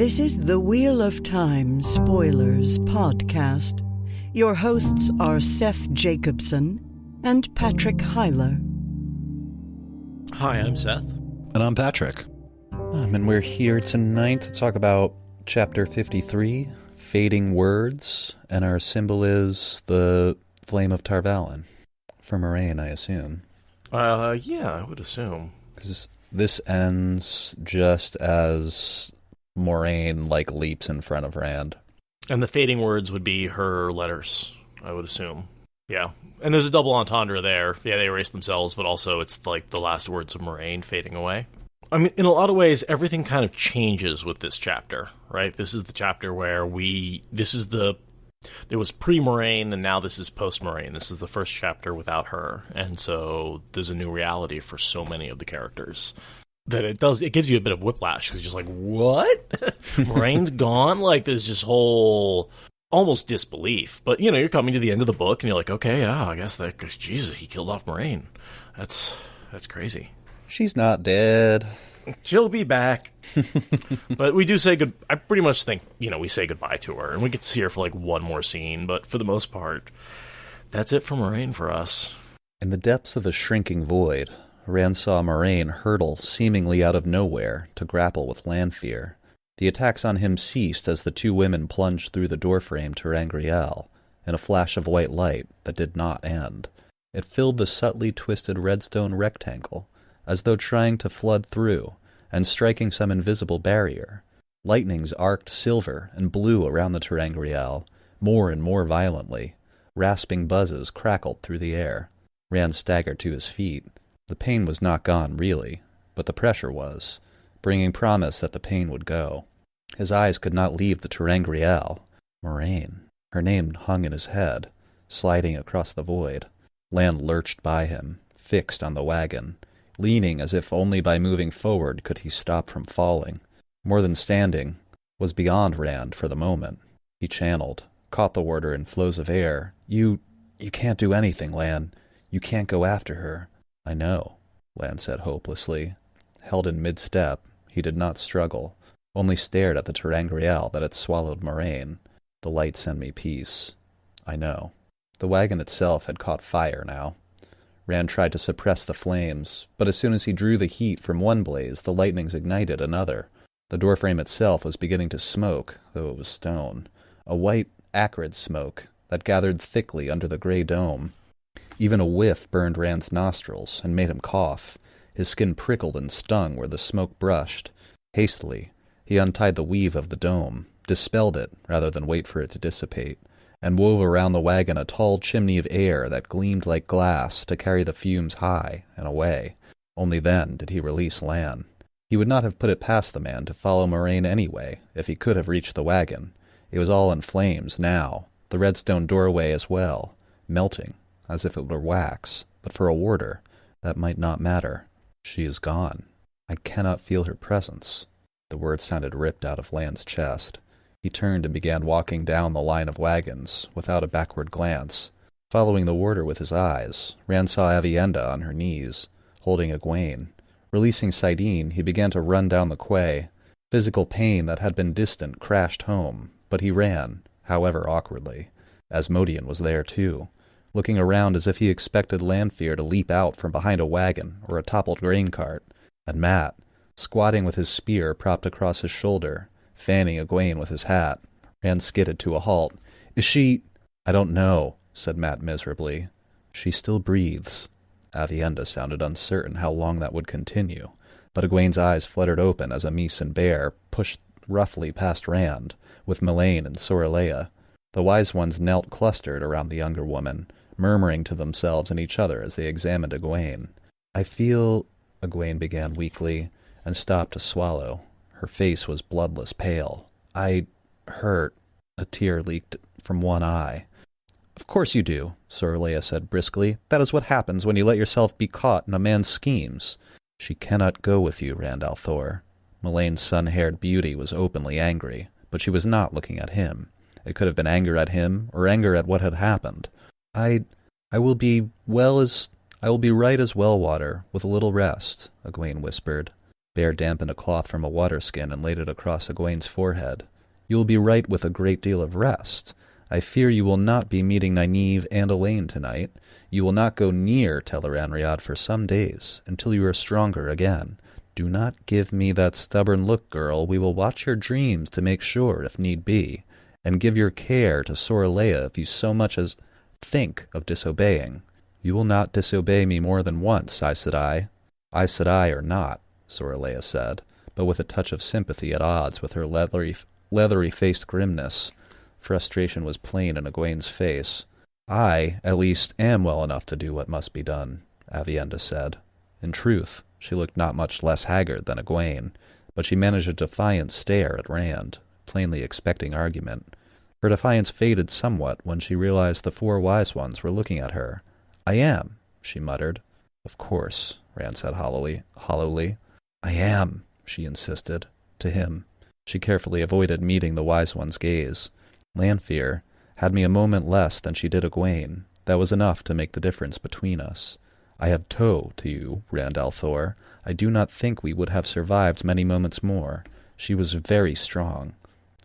This is the Wheel of Time Spoilers podcast. Your hosts are Seth Jacobson and Patrick Hyler. Hi, I'm Seth. And I'm Patrick. And we're here tonight to talk about Chapter 53, Fading Words, and our symbol is the Flame of Tarvalin. For Moiraine, I assume. Yeah, I would assume. Because this ends just as Moiraine, leaps in front of Rand. And the fading words would be her letters, I would assume. Yeah. And there's a double entendre there. Yeah, they erase themselves, but also it's the last words of Moiraine fading away. I mean, in a lot of ways, everything kind of changes with this chapter, right? This is the chapter where there was pre-Moiraine, and now this is post-Moiraine. This is the first chapter without her, and so there's a new reality for so many of the characters. That it gives you a bit of whiplash, because you're just like, what? Moraine's gone? There's this whole almost disbelief. But, you're coming to the end of the book, and you're like, okay, yeah, I guess Jesus, he killed off Moiraine. That's crazy. She's not dead. She'll be back. But we do say I pretty much think, we say goodbye to her, and we get to see her for one more scene, but for the most part, that's it for Moiraine for us. In the depths of a shrinking void, Rand saw Moiraine hurtle seemingly out of nowhere to grapple with Lanfear. The attacks on him ceased as the two women plunged through the doorframe to Rangriel, in a flash of white light that did not end. It filled the subtly twisted redstone rectangle, as though trying to flood through, and striking some invisible barrier. Lightnings arced silver and blue around the Terangriel, more and more violently. Rasping buzzes crackled through the air. Rand staggered to his feet. The pain was not gone, really, but the pressure was, bringing promise that the pain would go. His eyes could not leave the Terangriel. Moiraine. Her name hung in his head, sliding across the void. Land lurched by him, fixed on the wagon, leaning as if only by moving forward could he stop from falling. More than standing, was beyond Rand for the moment. He channeled, caught the warder in flows of air. You can't do anything, Lan. You can't go after her. I know, Lan said hopelessly. Held in mid-step, he did not struggle, only stared at the Terangriel that had swallowed Moiraine. The light sent me peace. I know. The wagon itself had caught fire now. Rand tried to suppress the flames, but as soon as he drew the heat from one blaze, the lightnings ignited another. The doorframe itself was beginning to smoke, though it was stone. A white, acrid smoke that gathered thickly under the gray dome. Even a whiff burned Rand's nostrils and made him cough. His skin prickled and stung where the smoke brushed. Hastily, he untied the weave of the dome, dispelled it rather than wait for it to dissipate, and wove around the wagon a tall chimney of air that gleamed like glass to carry the fumes high and away. Only then did he release Lan. He would not have put it past the man to follow Moiraine anyway, if he could have reached the wagon. It was all in flames now, the redstone doorway as well, melting, as if it were wax, but for a warder, that might not matter. She is gone. I cannot feel her presence. The words sounded ripped out of Lan's chest. He turned and began walking down the line of wagons, without a backward glance. Following the warder with his eyes, Rand saw Avienda on her knees, holding Egwene. Releasing Saidin, he began to run down the quay. Physical pain that had been distant crashed home, but he ran, however awkwardly. Asmodean was there too, looking around as if he expected Lanfear to leap out from behind a wagon or a toppled grain cart. And Matt, squatting with his spear propped across his shoulder, fanning Egwene with his hat, Rand skidded to a halt. Is she... I don't know, said Matt miserably. She still breathes. Avienda sounded uncertain how long that would continue, but Egwene's eyes fluttered open as Amis and Bear pushed roughly past Rand, with Melaine and Soralea. The wise ones knelt clustered around the younger woman, murmuring to themselves and each other as they examined Egwene. I feel... Egwene began weakly, and stopped to swallow. Her face was bloodless pale. I hurt. A tear leaked from one eye. Of course you do, Soralea said briskly. That is what happens when you let yourself be caught in a man's schemes. She cannot go with you, Rand al'Thor. Melaine's sun-haired beauty was openly angry, but she was not looking at him. It could have been anger at him, or anger at what had happened. I will be right as Wellwater, with a little rest, Egwene whispered. Bear dampened a cloth from a waterskin and laid it across Egwene's forehead. "You will be right with a great deal of rest. I fear you will not be meeting Nynaeve and Elaine tonight. You will not go near Tel'aran'rhiod for some days, until you are stronger again. Do not give me that stubborn look, girl. We will watch your dreams to make sure, if need be. And give your care to Sorelea if you so much as think of disobeying. You will not disobey me more than once, Aes Sedai." "Aes Sedai or not," Sorelea said, but with a touch of sympathy at odds with her leathery-faced grimness. Frustration was plain in Egwene's face. "I, at least, am well enough to do what must be done," Aviendha said. In truth, she looked not much less haggard than Egwene, but she managed a defiant stare at Rand, plainly expecting argument. Her defiance faded somewhat when she realized the 4 wise ones were looking at her. "I am," she muttered. "Of course," Rand said hollowly. "I am," she insisted, to him. She carefully avoided meeting the wise one's gaze. "Lanfear had me a moment less than she did Egwene. That was enough to make the difference between us. I have tow to you, Rand al'Thor. I do not think we would have survived many moments more. She was very strong."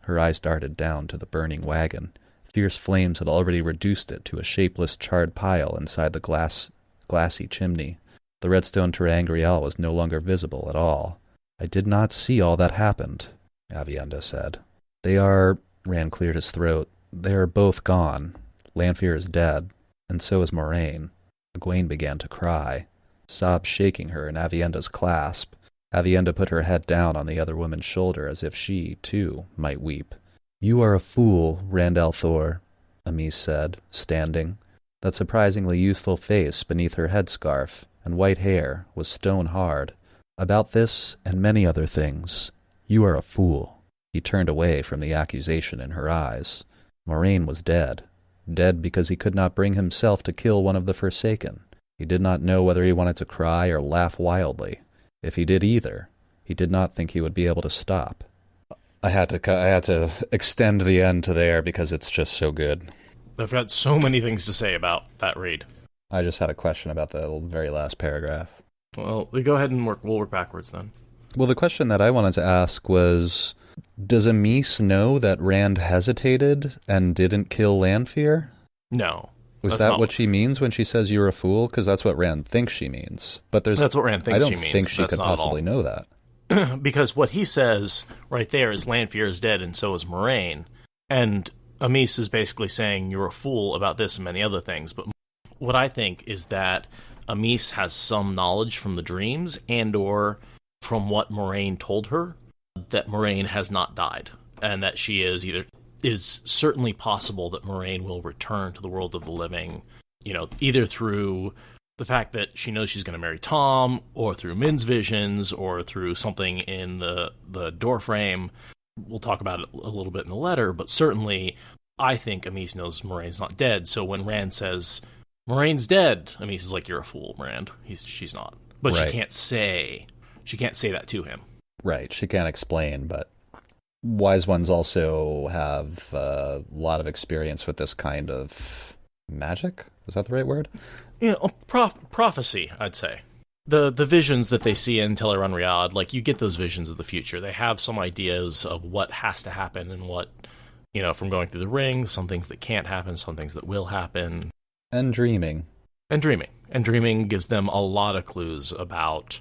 Her eyes darted down to the burning wagon. Fierce flames had already reduced it to a shapeless charred pile inside the glassy chimney. The redstone ter'angreal was no longer visible at all. "I did not see all that happened," Aviendha said. "They are—" Rand cleared his throat. "They are both gone. Lanfear is dead, and so is Moiraine." Egwene began to cry, sobs shaking her in Aviendha's clasp. Aviendha put her head down on the other woman's shoulder as if she, too, might weep. "You are a fool, Rand al'Thor," Amis said, standing. That surprisingly youthful face beneath her headscarf and white hair was stone hard. "About this and many other things, you are a fool." He turned away from the accusation in her eyes. Moiraine was dead. Dead because he could not bring himself to kill one of the Forsaken. He did not know whether he wanted to cry or laugh wildly. If he did either, he did not think he would be able to stop. I had to extend the end to there because it's just so good. I've got so many things to say about that read. I just had a question about the very last paragraph. Well, we go ahead and we'll work backwards then. Well, the question that I wanted to ask was, does Amis know that Rand hesitated and didn't kill Lanfear? No. Was that what she means when she says you're a fool? Because that's what Rand thinks she means. But that's what Rand thinks she means. I don't think she could possibly know that. Because what he says right there is Lanfear is dead and so is Moiraine. And Amis is basically saying you're a fool about this and many other things. But what I think is that Amis has some knowledge from the dreams and or from what Moiraine told her that Moiraine has not died. And that she is certainly possible that Moiraine will return to the world of the living, either through the fact that she knows she's going to marry Tom, or through Min's visions, or through something in the doorframe. We'll talk about it a little bit in the letter, but certainly I think Amis knows Moraine's not dead. So when Rand says, Moraine's dead, Amis is like, you're a fool, Rand. She's not. But right. She can't say that to him. Right, she can't explain, but wise ones also have a lot of experience with this kind of magic. Is that the right word? Prophecy, I'd say. The visions that they see in Tel'aran'rhiod, like, you get those visions of the future. They have some ideas of what has to happen and what, from going through the ring, some things that can't happen, some things that will happen. And dreaming. And dreaming gives them a lot of clues about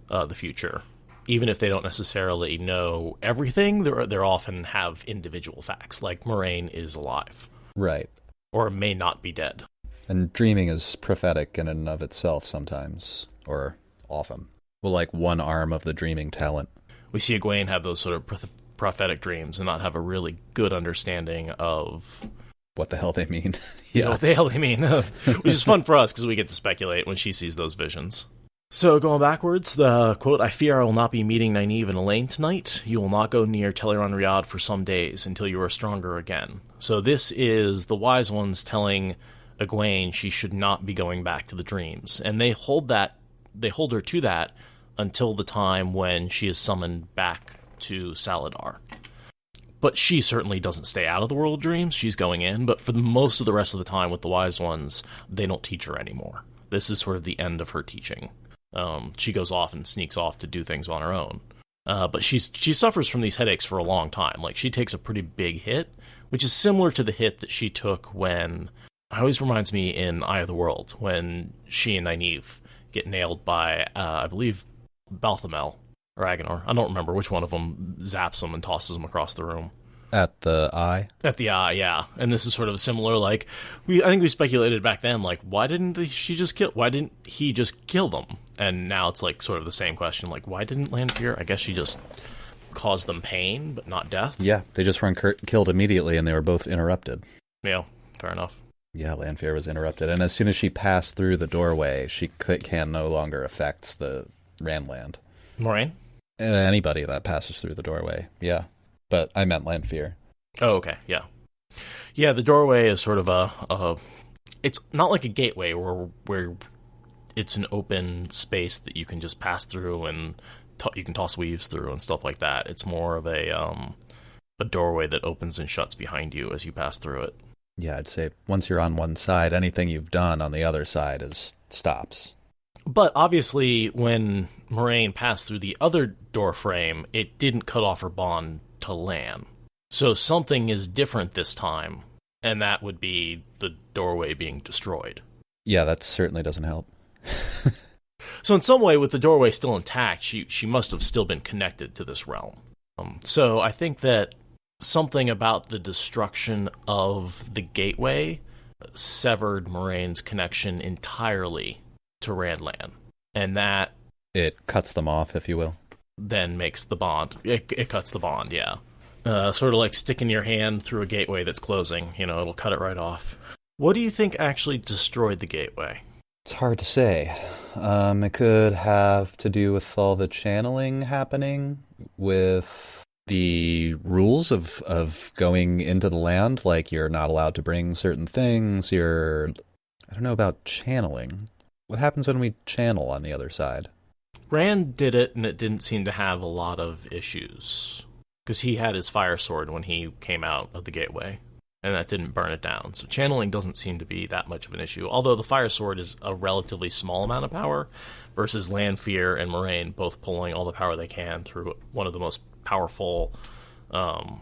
the future. Even if they don't necessarily know everything, they often have individual facts, like Moiraine is alive. Right. Or may not be dead. And dreaming is prophetic in and of itself sometimes, or often. Well, like one arm of the dreaming talent. We see Egwene have those sort of prophetic dreams and not have a really good understanding of what the hell they mean. Yeah, what the hell they mean. Which is fun for us because we get to speculate when she sees those visions. So, going backwards, the quote, "I fear I will not be meeting Nynaeve and Elaine tonight. You will not go near Tel'aran'rhiod for some days until you are stronger again." So this is the wise ones telling Egwene she should not be going back to the dreams. And they hold her to that until the time when she is summoned back to Saladar. But she certainly doesn't stay out of the world of dreams. She's going in, but for most of the rest of the time with the wise ones, they don't teach her anymore. This is sort of the end of her teaching. She goes off and sneaks off to do things on her own. But she suffers from these headaches for a long time. Like, she takes a pretty big hit, which is similar to the hit that she took when, it always reminds me in Eye of the World, when she and Nynaeve get nailed by, I believe, Balthamel or Agenor. I don't remember which one of them zaps them and tosses them across the room. At the eye? At the eye, yeah. And this is sort of similar, like, I think we speculated back then, like, why didn't he just kill them? And now it's, like, sort of the same question, like, why didn't Lanfear? I guess she just caused them pain, but not death? Yeah, they just weren't killed immediately, and they were both interrupted. Yeah, fair enough. Yeah, Lanfear was interrupted, and as soon as she passed through the doorway, she can no longer affect the Randland. Moiraine? Anybody that passes through the doorway, yeah. But I meant Lanfear. Oh, okay, yeah. Yeah, the doorway is sort of a it's not like a gateway where it's an open space that you can just pass through and you can toss weaves through and stuff like that. It's more of a doorway that opens and shuts behind you as you pass through it. Yeah, I'd say once you're on one side, anything you've done on the other side stops. But obviously, when Moiraine passed through the other door frame, it didn't cut off her bond to Lan. So something is different this time, and that would be the doorway being destroyed. Yeah, that certainly doesn't help. So in some way, with the doorway still intact, she must have still been connected to this realm. So I think that something about the destruction of the gateway severed Moraine's connection entirely to Randland, and that it cuts them off, if you will. Then makes the bond. It cuts the bond, yeah. Sort of like sticking your hand through a gateway that's closing. It'll cut it right off. What do you think actually destroyed the gateway? It's hard to say. It could have to do with all the channeling happening, with the rules of going into the land, like you're not allowed to bring certain things. I don't know about channeling. What happens when we channel on the other side? Rand did it, and it didn't seem to have a lot of issues, because he had his fire sword when he came out of the gateway, and that didn't burn it down. So channeling doesn't seem to be that much of an issue, although the fire sword is a relatively small amount of power, versus Lanfear and Moiraine both pulling all the power they can through one of the most powerful I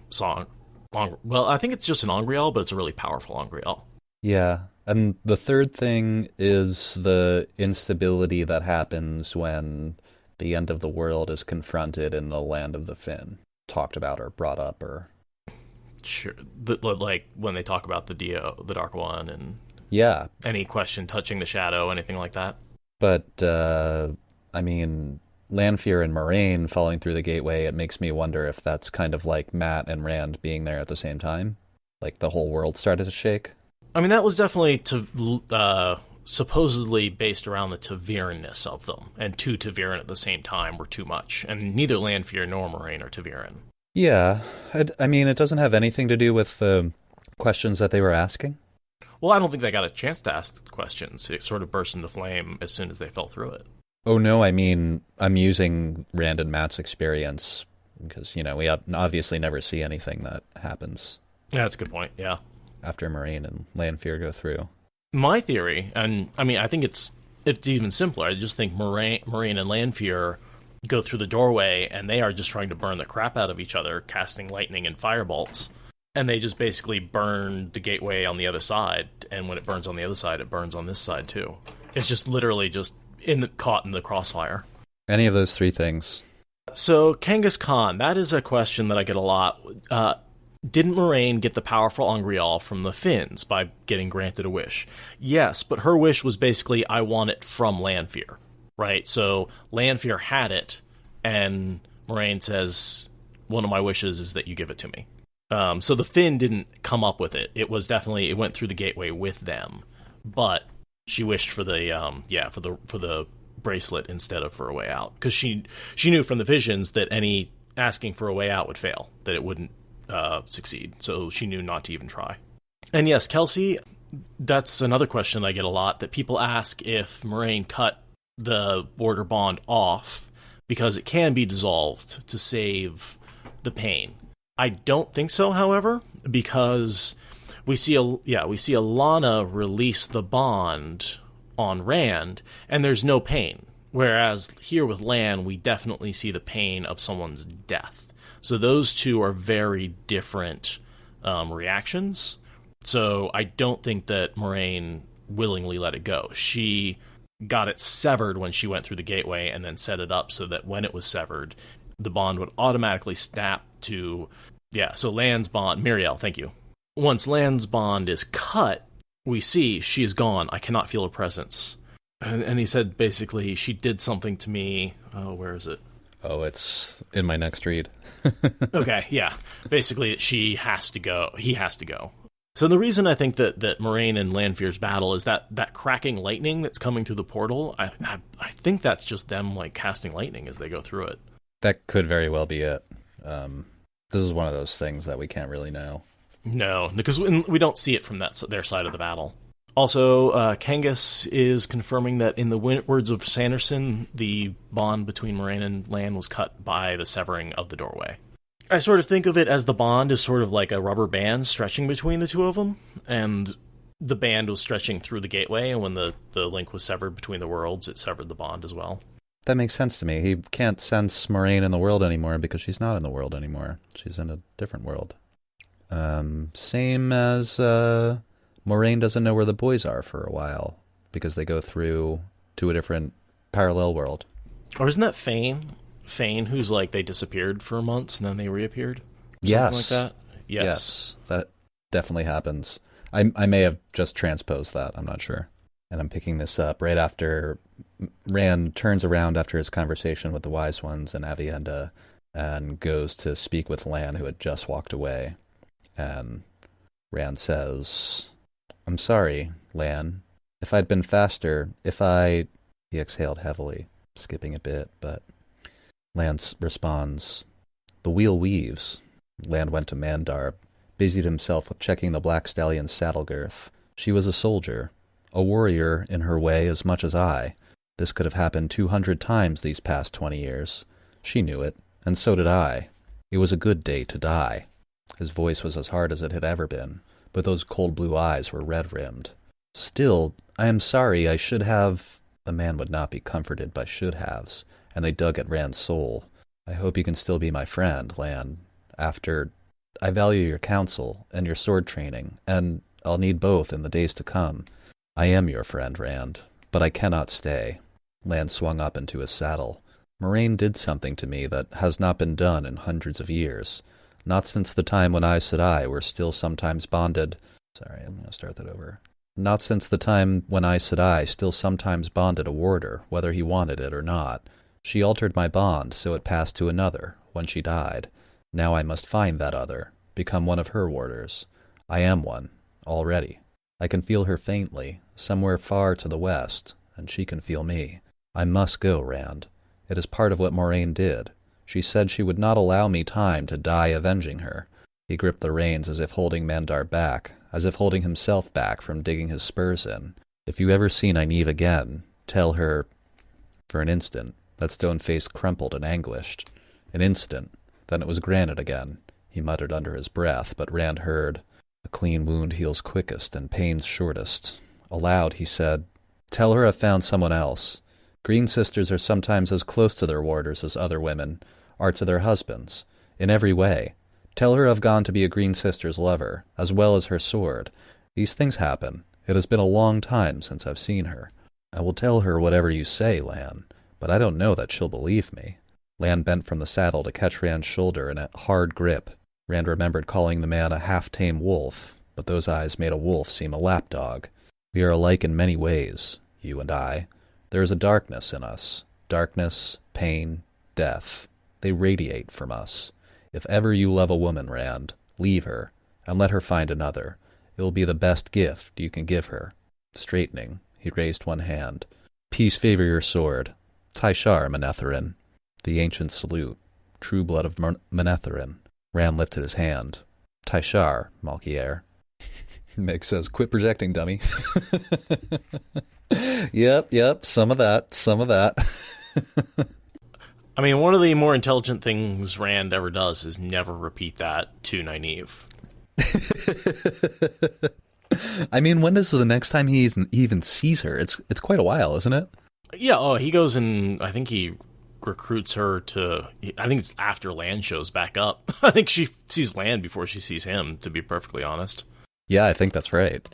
think it's just an Angreal, but it's a really powerful Angreal. Yeah. And the third thing is the instability that happens when the end of the world is confronted in the land of the Finn. Talked about or brought up or... Sure. Like when they talk about the Dio, the Dark One, and... Yeah. Any question touching the Shadow, anything like that? But, Lanfear and Moiraine falling through the gateway, it makes me wonder if that's kind of like Mat and Rand being there at the same time. Like the whole world started to shake. I mean, that was definitely supposedly based around the Ta'Veren-ness of them, and two Ta'Veren at the same time were too much, and neither Lanfear nor Moiraine are Ta'Veren. Yeah, it doesn't have anything to do with the questions that they were asking. Well, I don't think they got a chance to ask questions. It sort of burst into flame as soon as they fell through it. Oh, no, I'm using Rand and Mat's experience, because, we obviously never see anything that happens. Yeah, that's a good point, yeah. After Moiraine and Lanfear go through. My theory, and I think it's even simpler. I just think Moiraine and Lanfear go through the doorway, and they are just trying to burn the crap out of each other, casting lightning and firebolts. And they just basically burn the gateway on the other side, and when it burns on the other side, it burns on this side too. It's just literally just caught in the crossfire. Any of those three things. So, Kangaskhan Khan, that is a question that I get a lot. Didn't Moiraine get the powerful Angreal from the Finns by getting granted a wish? Yes, but her wish was basically, I want it from Lanfear, right? So Lanfear had it, and Moiraine says, one of my wishes is that you give it to me. So the Finn didn't come up with it. It went through the gateway with them, but she wished for the bracelet instead of for a way out, because she knew from the visions that any asking for a way out would fail, that it wouldn't succeed, so she knew not to even try. And yes, Kelsey, that's another question I get a lot, that people ask if Moiraine cut the border bond off because it can be dissolved to save the pain. I don't think so, however, because we see Alana release the bond on Rand, and there's no pain. Whereas here with Lan, we definitely see the pain of someone's death. So those two are very different reactions. So I don't think that Moiraine willingly let it go. She got it severed when she went through the gateway and then set it up so that when it was severed, the bond would automatically snap to... Yeah, so Lan's bond... Miriel, thank you. Once Lan's bond is cut, we see she is gone. I cannot feel her presence. And he said, basically, she did something to me. Oh, where is it? Oh, it's in my next read. Okay, yeah. Basically, she has to go. He has to go. So the reason I think that Moiraine and Lanfear's battle is that cracking lightning that's coming through the portal, I think that's just them like casting lightning as they go through it. That could very well be it. This is one of those things that we can't really know. No, because we don't see it from their side of the battle. Also, Kangas is confirming that in the words of Sanderson, the bond between Moiraine and Lan was cut by the severing of the doorway. I sort of think of it as the bond is sort of like a rubber band stretching between the two of them, and the band was stretching through the gateway, and when the link was severed between the worlds, it severed the bond as well. That makes sense to me. He can't sense Moiraine in the world anymore because she's not in the world anymore. She's in a different world. Same as... Moiraine doesn't know where the boys are for a while because they go through to a different parallel world. Or isn't that Fane? Fane, who's like they disappeared for months and then they reappeared? Yes. Something like that? Yes, that definitely happens. I may have just transposed that. I'm not sure. And I'm picking this up right after Rand turns around after his conversation with the Wise Ones and Avienda and goes to speak with Lan, who had just walked away. And Rand says... I'm sorry, Lan. If I'd been faster, He exhaled heavily, skipping a bit, but Lan responds, The wheel weaves. Lan went to Mandar, busied himself with checking the Black Stallion's saddle girth. She was a soldier, a warrior in her way as much as I. This could have happened 200 times these past 20 years. She knew it, and so did I. It was a good day to die. His voice was as hard as it had ever been, but those cold blue eyes were red-rimmed. Still, I am sorry I should have... The man would not be comforted by should-haves, and they dug at Rand's soul. I hope you can still be my friend, Lan. I value your counsel and your sword training, and I'll need both in the days to come. I am your friend, Rand, but I cannot stay. Lan swung up into his saddle. Moiraine did something to me that has not been done in hundreds of years. Not since the time when Aes Sedai were still sometimes bonded... Sorry, I'm going to start that over. Not since the time when Aes Sedai still sometimes bonded a warder, whether he wanted it or not. She altered my bond, so it passed to another, when she died. Now I must find that other, become one of her warders. I am one, already. I can feel her faintly, somewhere far to the west, and she can feel me. I must go, Rand. It is part of what Moiraine did. She said she would not allow me time to die avenging her. He gripped the reins as if holding Mandar back, as if holding himself back from digging his spurs in. If you ever see Nynaeve again, tell her... For an instant, that stone face crumpled and anguished. An instant, then it was granted again. He muttered under his breath, but Rand heard, A clean wound heals quickest and pains shortest. Aloud he said, Tell her I've found someone else. Green sisters are sometimes as close to their warders as other women are to their husbands, in every way. Tell her I've gone to be a Green sister's lover, as well as her sword. These things happen. It has been a long time since I've seen her. I will tell her whatever you say, Lan, but I don't know that she'll believe me. Lan bent from the saddle to catch Rand's shoulder in a hard grip. Rand remembered calling the man a half-tame wolf, but those eyes made a wolf seem a lapdog. We are alike in many ways, you and I. There is a darkness in us. Darkness, pain, death. They radiate from us. If ever you love a woman, Rand, leave her, and let her find another. It will be the best gift you can give her. Straightening, he raised one hand. Peace favor your sword. Taishar, Manetheren. The ancient salute. True blood of Manetheren. Rand lifted his hand. Taishar, Malkier. Meg says, quit projecting, dummy. Yep, some of that. I mean, one of the more intelligent things Rand ever does is never repeat that to Nynaeve. I mean, when is the next time he even sees her? It's quite a while, isn't it? Yeah, oh, he goes and I think he recruits her to... I think it's after Lan shows back up. I think she sees Lan before she sees him, to be perfectly honest. Yeah, I think that's right.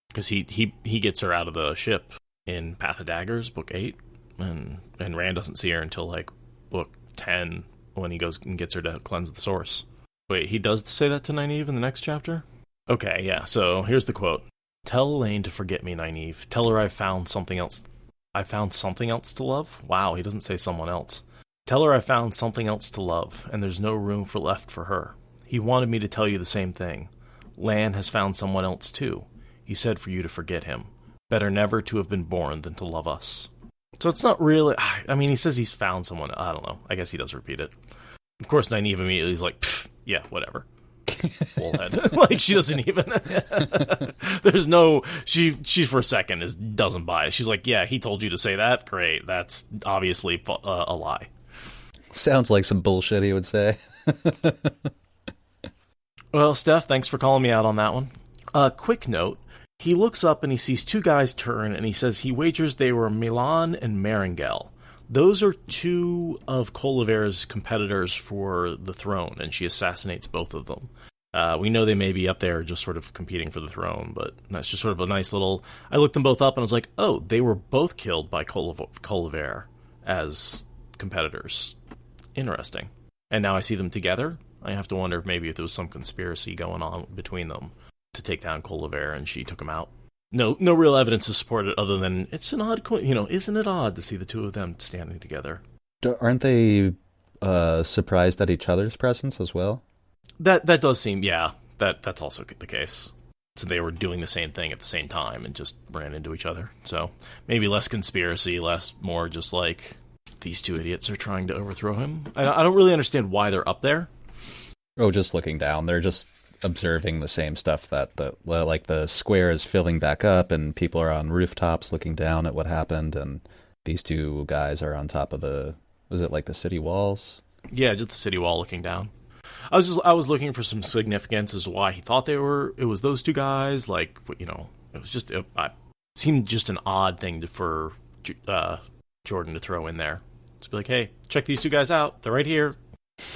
Because he gets her out of the ship in Path of Daggers, book 8, and Rand doesn't see her until, like, book 10, when he goes and gets her to cleanse the source. Wait, he does say that to Nynaeve in the next chapter? Okay, yeah, so here's the quote. Tell Elaine to forget me, Nynaeve. Tell her I found something else to love? Wow, he doesn't say someone else. Tell her I found something else to love, and there's no room left for her. He wanted me to tell you the same thing. Lan has found someone else, too. He said for you to forget him. Better never to have been born than to love us. So it's not really... I mean, he says he's found someone. I don't know. I guess he does repeat it. Of course, Nynaeve immediately is like, yeah, whatever. Bullhead. Like, she doesn't even... There's no... She for a second doesn't buy it. She's like, yeah, he told you to say that? Great. That's obviously a lie. Sounds like some bullshit he would say. Well, Steph, thanks for calling me out on that one. Quick note. He looks up and he sees two guys turn, and he says he wagers they were Milan and Marengel. Those are two of Colivera's competitors for the throne, and she assassinates both of them. We know they may be up there just sort of competing for the throne, but that's just sort of a nice little... I looked them both up and I was like, oh, they were both killed by Colivera as competitors. Interesting. And now I see them together. I have to wonder if maybe if there was some conspiracy going on between them to take down Colivera, and she took him out. No real evidence to support it other than it's an odd, isn't it odd to see the two of them standing together? Aren't they surprised at each other's presence as well? That does seem, yeah, that's also the case. So they were doing the same thing at the same time and just ran into each other. So maybe less conspiracy, more just like these two idiots are trying to overthrow him. I don't really understand why they're up there. Oh, just looking down. They're just observing the same stuff that the square is filling back up and people are on rooftops looking down at what happened, and these two guys are on top of was it like the city walls? Yeah, just the city wall looking down. I was looking for some significance as to why he thought it was those two guys. Like, it was just it seemed just an odd thing for Jordan to throw in there. Just be like, hey, check these two guys out. They're right here.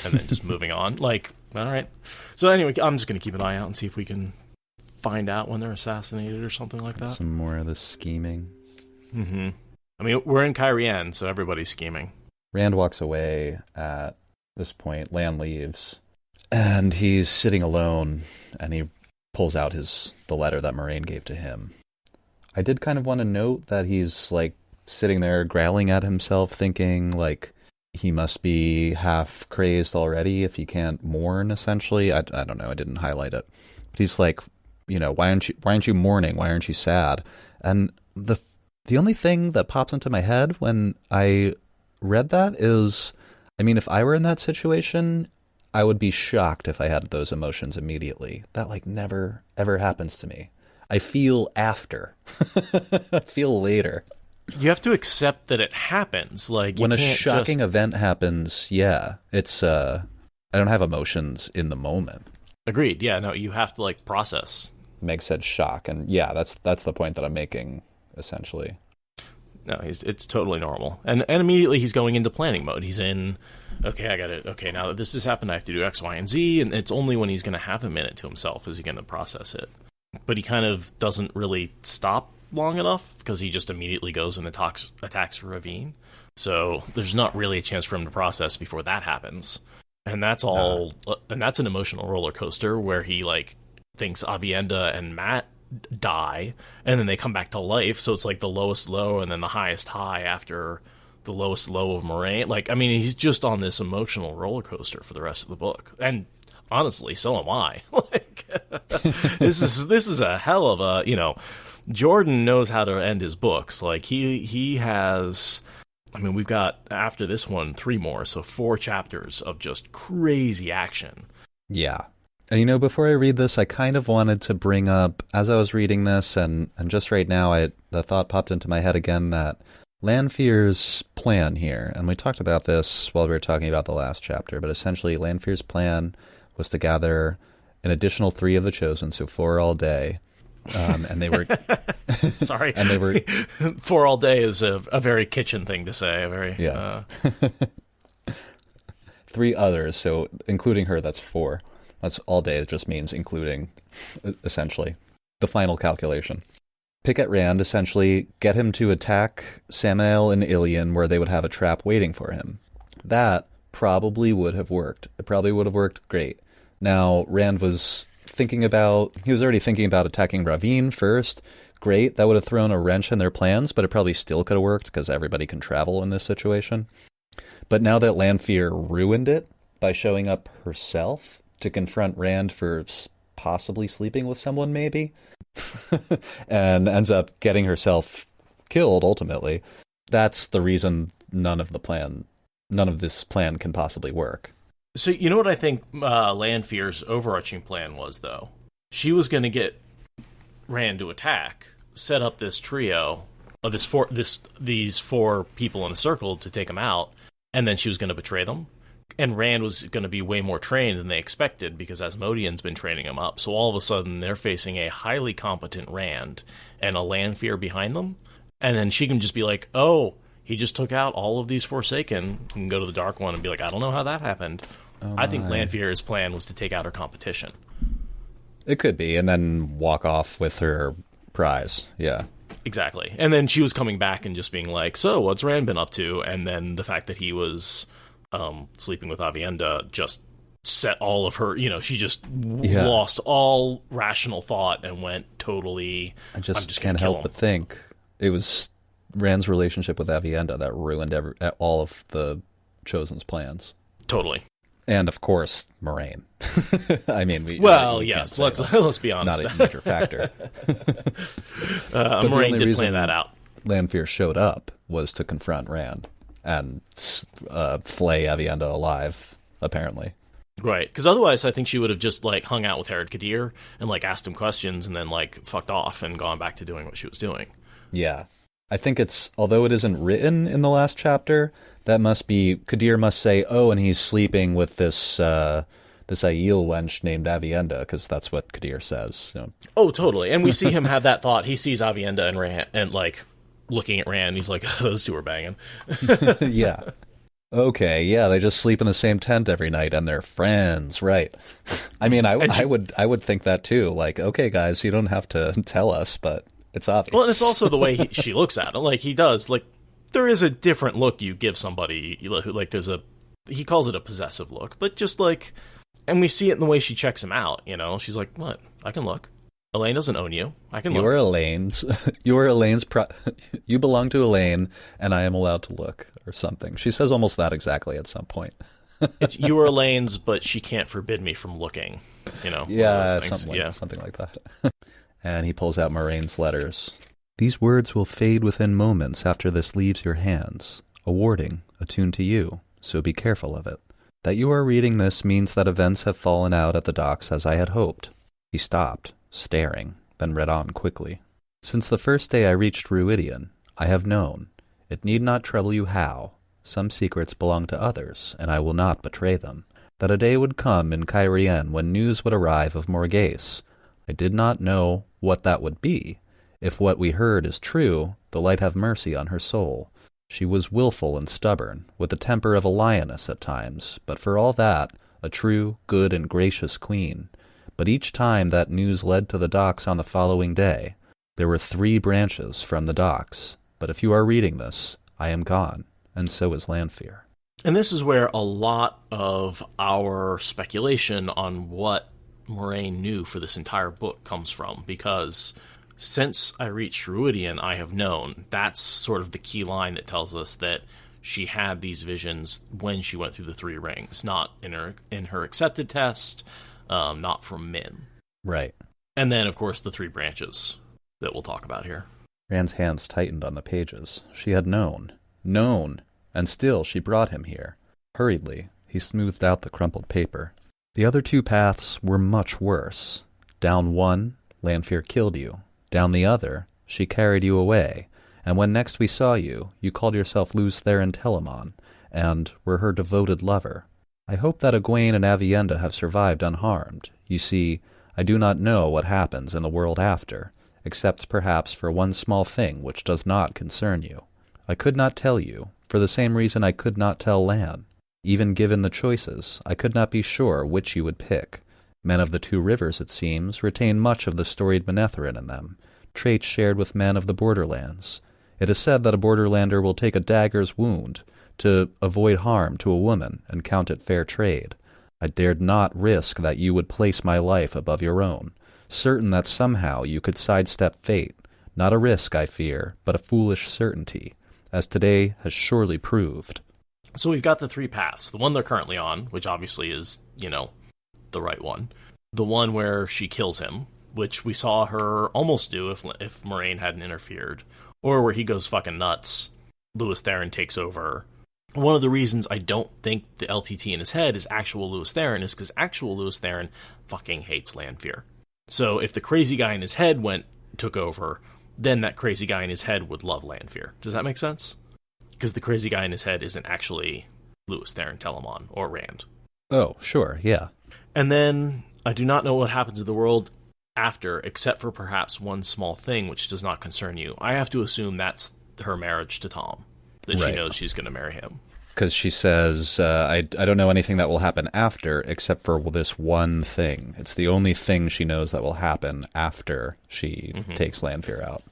And then just moving on. Like, all right. So anyway, I'm just going to keep an eye out and see if we can find out when they're assassinated or something like that. Some more of the scheming. Mm-hmm. I mean, we're in Kyrian, so everybody's scheming. Rand walks away at this point. Lan leaves. And he's sitting alone, and he pulls out the letter that Moiraine gave to him. I did kind of want to note that he's, like, sitting there growling at himself, thinking, like, he must be half crazed already if he can't mourn, essentially. I don't know, I didn't highlight it. But he's like, why aren't you mourning? Why aren't you sad? And the only thing that pops into my head when I read that is, I mean, if I were in that situation, I would be shocked if I had those emotions immediately. That, like, never, ever happens to me. I feel after. I feel later. You have to accept that it happens. Like, when a shocking event happens, yeah, it's I don't have emotions in the moment. Agreed. Yeah, no, you have to, like, process. Meg said shock, and yeah, that's the point that I'm making, essentially. No, it's totally normal. And immediately he's going into planning mode. He's in, okay, now that this has happened, I have to do X, Y, and Z, and it's only when he's going to have a minute to himself is he going to process it. But he kind of doesn't really stop long enough, because he just immediately goes and attacks Ravine. So there's not really a chance for him to process before that happens. And that's all, and that's an emotional roller coaster where he, like, thinks Avienda and Matt die, and then they come back to life, so it's like the lowest low and then the highest high after the lowest low of Moiraine. Like, I mean, he's just on this emotional roller coaster for the rest of the book. And honestly, so am I. Like, this is a hell of a, Jordan knows how to end his books. Like, he has, I mean, we've got, after this one, 3 more, so 4 chapters of just crazy action. Yeah. And, before I read this, I kind of wanted to bring up, as I was reading this, and just right now, the thought popped into my head again that Lanfear's plan here, and we talked about this while we were talking about the last chapter, but essentially Lanfear's plan was to gather an additional 3 of the Chosen, so 4 all day, And they were Sorry. and they were 4 all day is a very kitchen thing to say. A very yeah. 3 others, so including her, that's 4. That's all day. It just means including, essentially, the final calculation. Pick at Rand, essentially, get him to attack Samael and Ilion where they would have a trap waiting for him. That probably would have worked. It probably would have worked great. Now, Rand was already thinking about attacking Ravine first. Great, that would have thrown a wrench in their plans, but it probably still could have worked because everybody can travel in this situation. But now that Lanfear ruined it by showing up herself to confront Rand for possibly sleeping with someone, maybe, and ends up getting herself killed ultimately, that's the reason none of this plan can possibly work. So you know what I think Lanfear's overarching plan was, though? She was going to get Rand to attack, set up this trio of these 4 people in a circle to take him out, and then she was going to betray them. And Rand was going to be way more trained than they expected because Asmodean's been training him up. So all of a sudden, they're facing a highly competent Rand and a Lanfear behind them. And then she can just be like, oh, he just took out all of these Forsaken, and go to the Dark One and be like, I don't know how that happened. I think Lanfear's plan was to take out her competition. It could be, and then walk off with her prize. Yeah. Exactly. And then she was coming back and just being like, so what's Rand been up to? And then the fact that he was sleeping with Aviendha just set all of her, she just lost all rational thought and went totally, I just can't help but think it was Rand's relationship with Aviendha that ruined all of the Chosen's plans. Totally. And of course, Moiraine. I mean, yes. Let's be honest. Not a major factor. Moiraine did plan that out. Lanfear showed up was to confront Rand and flay Aviendha alive, apparently. Right, because otherwise, I think she would have just hung out with Herod Kadir and asked him questions and then fucked off and gone back to doing what she was doing. Yeah, I think although it isn't written in the last chapter, that must be, Kadir must say, oh, and he's sleeping with this Aiel wench named Aviendha, because that's what Kadir says. Oh, totally. And we see him have that thought. He sees Aviendha and Rand, and looking at Rand, he's like, those two are banging. Yeah. Okay, yeah, they just sleep in the same tent every night, and they're friends, right? I mean, I would think that too. Okay, guys, you don't have to tell us, but it's obvious. Well, and it's also the way she looks at him. He does. There is a different look you give somebody. He calls it a possessive look, but just and we see it in the way she checks him out. She's like, "What? I can look. Elaine doesn't own you. I can look. You're Elaine's. You belong to Elaine, and I am allowed to look." Or something. She says almost that exactly at some point. It's you are Elaine's, but she can't forbid me from looking. Yeah, something like that. And he pulls out Moraine's letters. These words will fade within moments after this leaves your hands. A warning, attuned to you, so be careful of it. That you are reading this means that events have fallen out at the docks as I had hoped. He stopped, staring, then read on quickly. Since the first day I reached Ruidian, I have known. It need not trouble you how. Some secrets belong to others, and I will not betray them. That a day would come in Cairhien when news would arrive of Morghese. I did not know what that would be. If what we heard is true, the light have mercy on her soul. She was willful and stubborn, with the temper of a lioness at times, but for all that, a true, good, and gracious queen. But each time that news led to the docks on the following day, there were 3 branches from the docks. But if you are reading this, I am gone, and so is Lanfear. And this is where a lot of our speculation on what Moiraine knew for this entire book comes from, because since I reached Ruidian, I have known. That's sort of the key line that tells us that she had these visions when she went through the 3 rings, not in her accepted test, not from Min. Right. And then, of course, the 3 branches that we'll talk about here. Rand's hands tightened on the pages. She had known, and still she brought him here. Hurriedly, he smoothed out the crumpled paper. The other 2 paths were much worse. Down one, Lanfear killed you. Down the other, she carried you away. And when next we saw you, you called yourself Luz Therin Telamon, and were her devoted lover. I hope that Egwene and Aviendha have survived unharmed. You see, I do not know what happens in the world after. except perhaps for one small thing which does not concern you. I could not tell you, for the same reason I could not tell Lan. Even given the choices, I could not be sure which you would pick. Men of the two rivers, it seems, retain much of the storied Manetheren in them, traits shared with men of the borderlands. It is said that a borderlander will take a dagger's wound to avoid harm to a woman and count it fair trade. I dared not risk that you would place my life above your own, certain that somehow you could sidestep fate. Not a risk, I fear, but a foolish certainty, as today has surely proved. So we've got the three paths. The one they're currently on, which obviously is, the right one. The one where she kills him, which we saw her almost do if Moiraine hadn't interfered. Or where he goes fucking nuts, Lewis Theron takes over. One of the reasons I don't think the LTT in his head is actual Lewis Theron is because actual Lewis Theron fucking hates Lanfear. So if the crazy guy in his head took over, then that crazy guy in his head would love Lanfear. Does that make sense? Because the crazy guy in his head isn't actually Lewis Theron Telamon or Rand. Oh, sure, yeah. And then I do not know what happens to the world after, except for perhaps one small thing which does not concern you. I have to assume that's her marriage to Tom, that she knows she's going to marry him. Because she says, I don't know anything that will happen after, except for this one thing. It's the only thing she knows that will happen after she takes Lanfear out.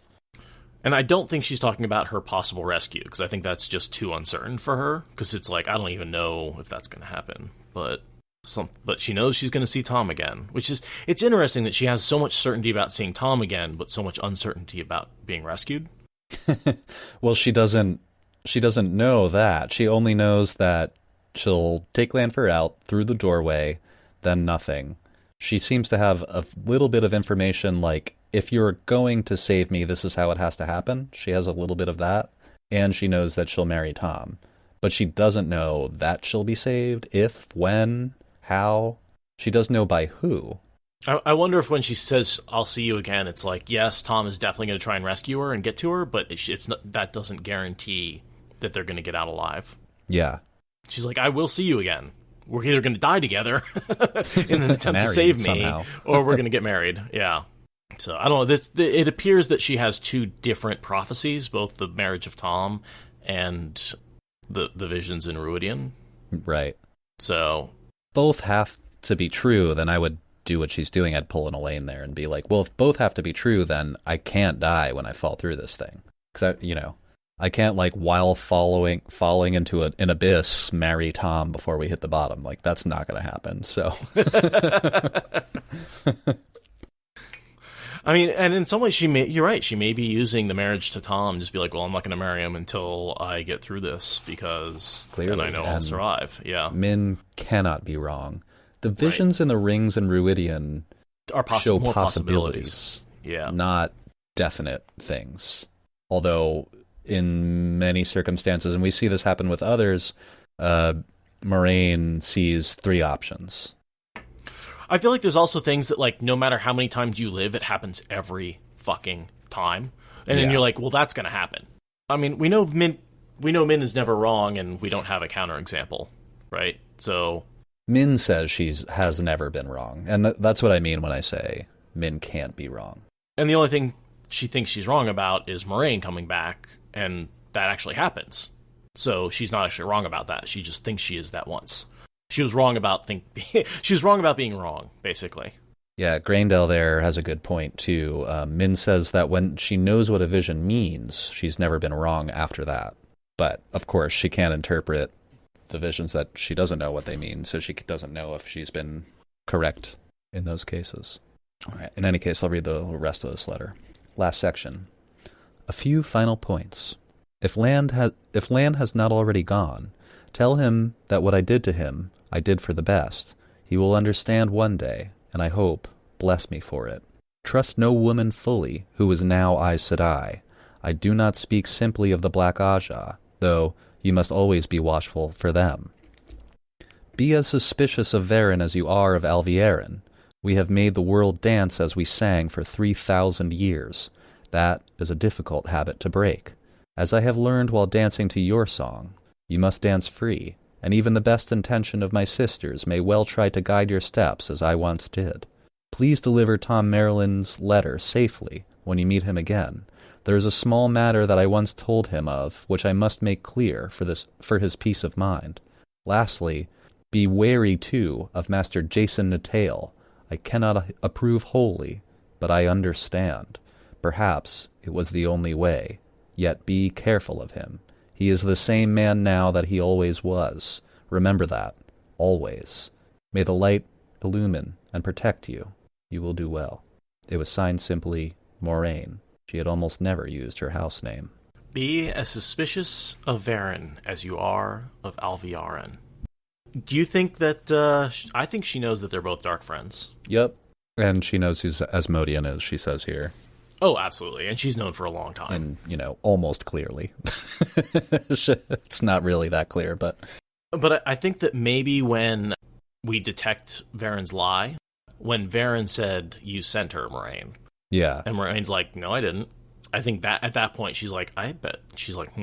And I don't think she's talking about her possible rescue, because I think that's just too uncertain for her, because it's like, I don't even know if that's going to happen. But she knows she's going to see Tom again, it's interesting that she has so much certainty about seeing Tom again, but so much uncertainty about being rescued. Well, she doesn't know that. She only knows that she'll take Lanfear out through the doorway, then nothing. She seems to have a little bit of information, like, if you're going to save me, this is how it has to happen. She has a little bit of that, and she knows that she'll marry Tom. But she doesn't know that she'll be saved, if, when, how. She does know by who. I wonder if when she says, I'll see you again, it's like, yes, Tom is definitely going to try and rescue her and get to her, but it's not, that doesn't guarantee that they're going to get out alive. Yeah. She's like, I will see you again. We're either going to die together in an attempt to save me, somehow. Or we're going to get married. Yeah. So, I don't know. It appears that she has two different prophecies, both the marriage of Tom and the visions in Ruidian. Right. So, both have to be true, then I would do what she's doing. I'd pull an Elaine there and be like, well, if both have to be true, then I can't die when I fall through this thing. Because, I can't, while falling into an abyss, marry Tom before we hit the bottom. Like, that's not going to happen, so. I mean, and in some ways, you're right, she may be using the marriage to Tom, just be like, well, I'm not going to marry him until I get through this, because then I know I'll survive. Yeah. Min cannot be wrong. The visions in the rings in Ruidian show more possibilities. Yeah. Not definite things. Although, in many circumstances, and we see this happen with others, Moiraine sees three options. I feel like there's also things that, no matter how many times you live, it happens every fucking time. And then you're like, well, that's going to happen. I mean, we know Min is never wrong, and we don't have a counterexample, right? So Min says has never been wrong, and that's what I mean when I say Min can't be wrong. And the only thing she thinks she's wrong about is Moiraine coming back, and that actually happens. So she's not actually wrong about that. She just thinks she is that once. She was wrong about being wrong, basically. Yeah, Graendale there has a good point, too. Min says that when she knows what a vision means, she's never been wrong after that. But, of course, she can't interpret the visions that she doesn't know what they mean, so she doesn't know if she's been correct in those cases. All right. In any case, I'll read the rest of this letter. Last section. A few final points. If Lan has not already gone, tell him that what I did to him, I did for the best. He will understand one day, and I hope, bless me for it. Trust no woman fully, who is now Aes Sedai. I do not speak simply of the Black Aja, though you must always be watchful for them. Be as suspicious of Varen as you are of Alviaren. We have made the world dance as we sang for 3,000 years. That is a difficult habit to break. As I have learned while dancing to your song, you must dance free, and even the best intention of my sisters may well try to guide your steps as I once did. Please deliver Tom Merlin's letter safely, when you meet him again. There is a small matter that I once told him of, which I must make clear for his peace of mind. Lastly, be wary, too, of Master Jason Natale. I cannot approve wholly, but I understand. Perhaps it was the only way. Yet be careful of him. He is the same man now that he always was. Remember that. Always. May the light illumine and protect you. You will do well. It was signed simply, Moiraine. She had almost never used her house name. Be as suspicious of Varen as you are of Alviarin. Do you think that, I think she knows that they're both dark friends. Yep. And she knows who Asmodean is, she says here. Oh, absolutely. And she's known for a long time. And, almost clearly. It's not really that clear, but... But I think that maybe when we detect Varen's lie, when Varen said, you sent her, Moiraine. Yeah. And Moraine's like, no, I didn't. I think that at that point, she's like, I bet. She's like,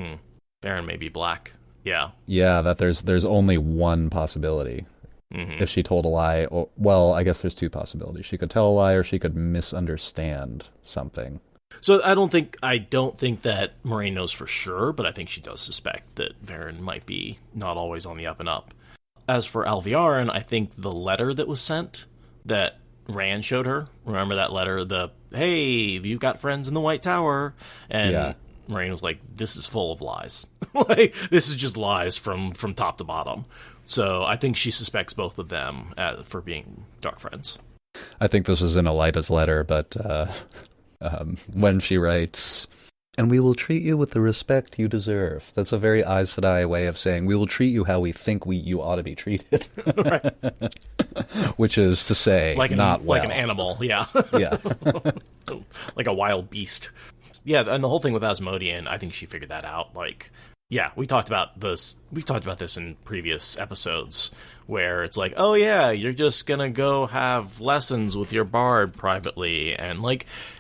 Varen may be black. Yeah. Yeah, that there's only one possibility. Mm-hmm. If she told a lie, I guess there's two possibilities. She could tell a lie or she could misunderstand something. So I don't think that Moiraine knows for sure, but I think she does suspect that Varen might be not always on the up and up. As for Alviarin, I think the letter that was sent that Rand showed her, remember that letter, hey, you've got friends in the White Tower, and Moiraine was like, this is full of lies. Like, this is just lies from top to bottom. So I think she suspects both of them for being dark friends. I think this was in Elyda's letter, but when she writes, and we will treat you with the respect you deserve. That's a very Aes Sedai way of saying, we will treat you how we think you ought to be treated. Right. Which is to say, not well. Like an animal, yeah. Yeah. Like a wild beast. Yeah, and the whole thing with Asmodean, I think she figured that out. Like, yeah, we talked about this in previous episodes, where it's like, oh yeah, you're just gonna go have lessons with your bard privately, and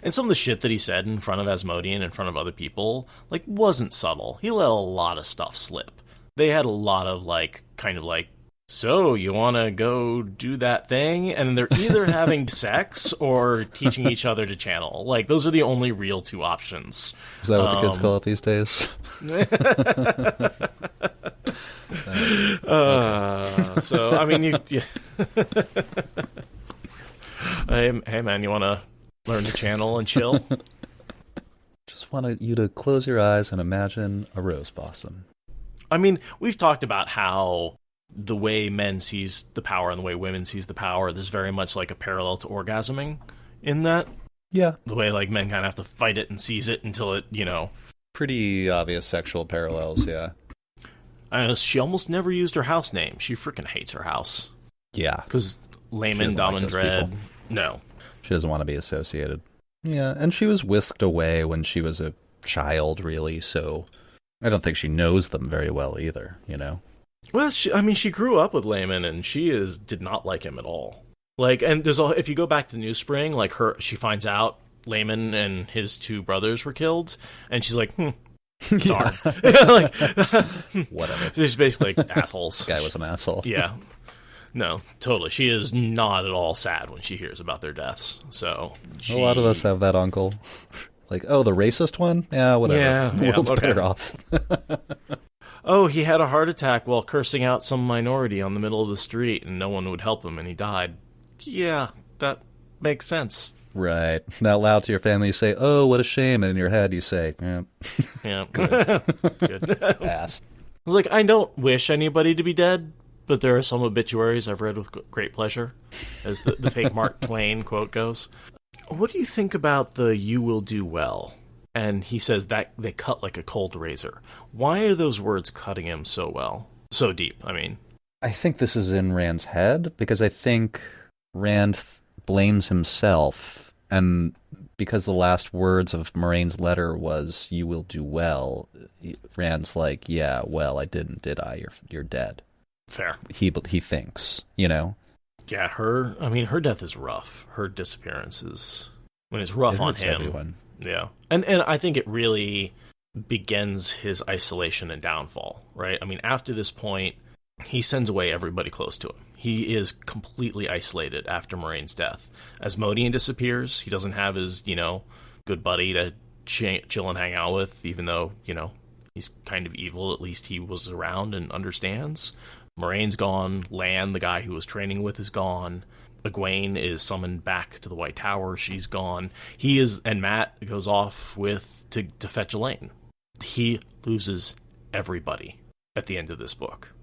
some of the shit that he said in front of Asmodean, in front of other people, wasn't subtle. He let a lot of stuff slip. They had a lot of so you want to go do that thing, and they're either having sex or teaching each other to channel. Those are the only real two options. Is that what the kids call it these days? So I mean, hey man, you want to learn to channel and chill? Just want you to close your eyes and imagine a rose blossom. I mean, we've talked about how the way men sees the power and the way women sees the power, there's very much a parallel to orgasming in that. Yeah. The way men kind of have to fight it and seize it until it, Pretty obvious sexual parallels, yeah. I know, she almost never used her house name. She freaking hates her house. Yeah. Because Layman, Dom, Dread, no. She doesn't want to be associated. Yeah, and she was whisked away when she was a child, really, so I don't think she knows them very well either, Well, she grew up with Layman, and she did not like him at all. And if you go back to New Spring, she finds out Layman and his two brothers were killed, and she's like, darn. Whatever. She's basically assholes. This guy was an asshole. Yeah. No, totally. She is not at all sad when she hears about their deaths. So a lot of us have that uncle. The racist one? Yeah, whatever. Yeah, World's better off. Oh, he had a heart attack while cursing out some minority on the middle of the street, and no one would help him, and he died. Yeah, that makes sense. Right. Out loud to your family, you say, oh, what a shame, and in your head you say, yeah. Good. Ass. I was I don't wish anybody to be dead, but there are some obituaries I've read with great pleasure, as the fake Mark Twain quote goes. What do you think about the "you will do well"? And he says that they cut like a cold razor. Why are those words cutting him so well? So deep, I mean. I think this is in Rand's head, because I think Rand blames himself, and because the last words of Moraine's letter was, you will do well, Rand's like, yeah, well, I didn't, did I? You're dead. Fair. He thinks, Yeah, her death is rough. Her disappearance is, rough on him. Everyone. Yeah. And I think it really begins his isolation and downfall, right? I mean, after this point, he sends away everybody close to him. He is completely isolated after Moraine's death. Asmodean disappears. He doesn't have his, good buddy to chill and hang out with, even though, he's kind of evil. At least he was around and understands. Moiraine's gone. Lan, the guy who was training with, is gone. Egwene is summoned back to the White Tower. She's gone. And Matt goes off to fetch Elaine. He loses everybody at the end of this book.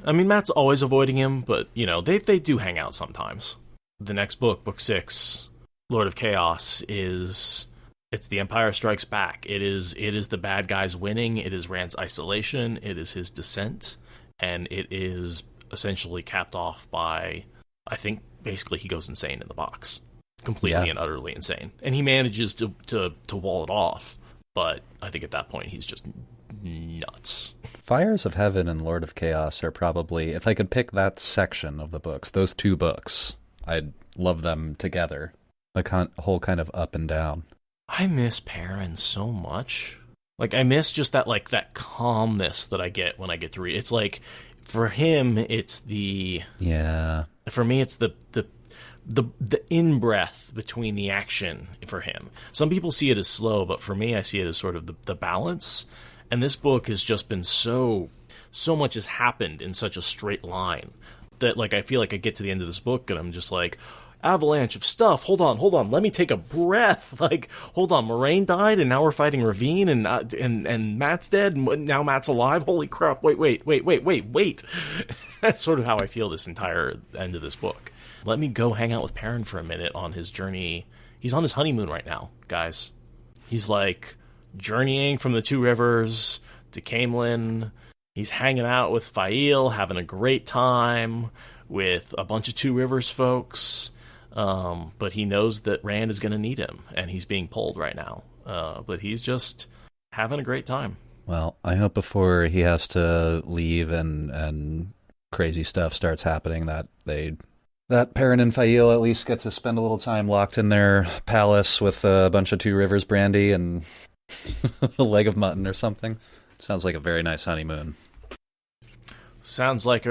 I mean, Matt's always avoiding him, but, they do hang out sometimes. The next book, Book 6, Lord of Chaos, it's the Empire Strikes Back. It is the bad guys winning. It is Rand's isolation. It is his descent. And it is essentially capped off by, I think, basically he goes insane in the box. Completely and utterly insane. And he manages to wall it off. But I think at that point he's just nuts. Fires of Heaven and Lord of Chaos are probably, if I could pick that section of the books, those two books, I'd love them together. A whole kind of up and down. I miss Perrin so much. Like, I miss just that calmness that I get when I get to read. It's like, for him, it's the... Yeah. For me, it's the in-breath between the action for him. Some people see it as slow, but for me, I see it as sort of the balance. And this book has just been so much has happened in such a straight line that, like, I feel like I get to the end of this book and I'm just like, avalanche of stuff. Hold on. Let me take a breath. Like, hold on. Moiraine died, and now we're fighting Ravine, and Matt's dead, and now Matt's alive. Holy crap! Wait. That's sort of how I feel this entire end of this book. Let me go hang out with Perrin for a minute on his journey. He's on his honeymoon right now, guys. He's like journeying from the Two Rivers to Caemlyn. He's hanging out with Fael, having a great time with a bunch of Two Rivers folks. But he knows that Rand is going to need him, and he's being pulled right now. But he's just having a great time. Well, I hope before he has to leave and crazy stuff starts happening that Perrin and Fael at least get to spend a little time locked in their palace with a bunch of Two Rivers brandy and a leg of mutton or something. Sounds like a very nice honeymoon. Sounds like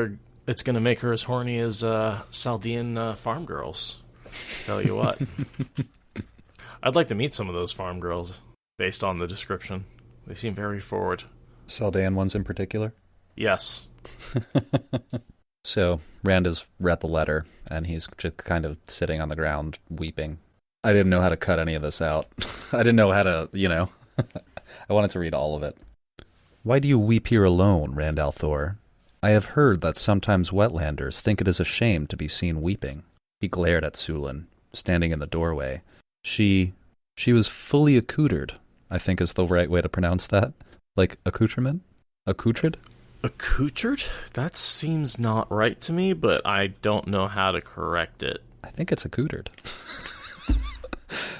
it's going to make her as horny as Saldean farm girls. Tell you what. I'd like to meet some of those farm girls based on the description. They seem very forward. Saldean ones in particular? Yes. So, Rand has read the letter, and he's just kind of sitting on the ground, weeping. I didn't know how to cut any of this out. I didn't know how to, I wanted to read all of it. Why do you weep here alone, Rand al'Thor? I have heard that sometimes wetlanders think it is a shame to be seen weeping. He glared at Sulin, standing in the doorway. She was fully accoutered, I think is the right way to pronounce that. Like accoutrement? Accoutred? Accoutred? That seems not right to me, but I don't know how to correct it. I think it's accoutered.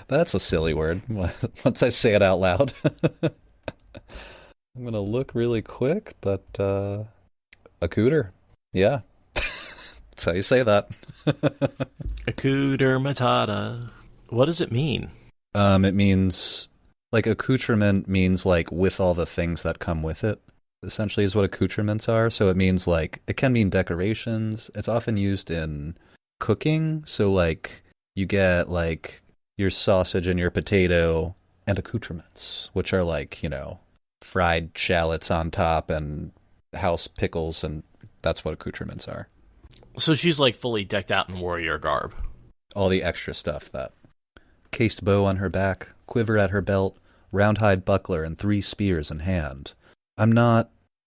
That's a silly word, once I say it out loud. I'm going to look really quick, but accouter. Yeah. That's how you say that. Accouter matata. What does it mean? It means, like, accoutrement means, like, with all the things that come with it, essentially is what accoutrements are. So it means, like, it can mean decorations. It's often used in cooking. So, like, you get, like, your sausage and your potato and accoutrements, which are, like, fried shallots on top and house pickles, and that's what accoutrements are. So she's, like, fully decked out in warrior garb. All the extra stuff, that cased bow on her back, quiver at her belt, round-hide buckler, and 3 spears in hand.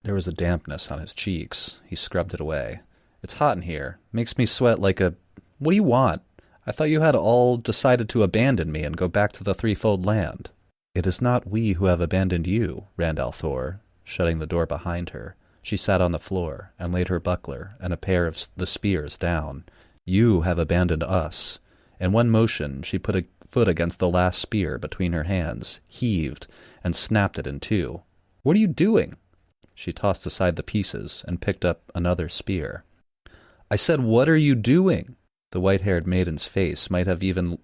There was a dampness on his cheeks. He scrubbed it away. It's hot in here. Makes me sweat like a... What do you want? I thought you had all decided to abandon me and go back to the Threefold Land. It is not we who have abandoned you, Rand al'Thor, shutting the door behind her. She sat on the floor and laid her buckler and a pair of the spears down. You have abandoned us. In one motion, she put a foot against the last spear between her hands, heaved, and snapped it in 2. What are you doing? She tossed aside the pieces and picked up another spear. I said, what are you doing? The white-haired maiden's face might have even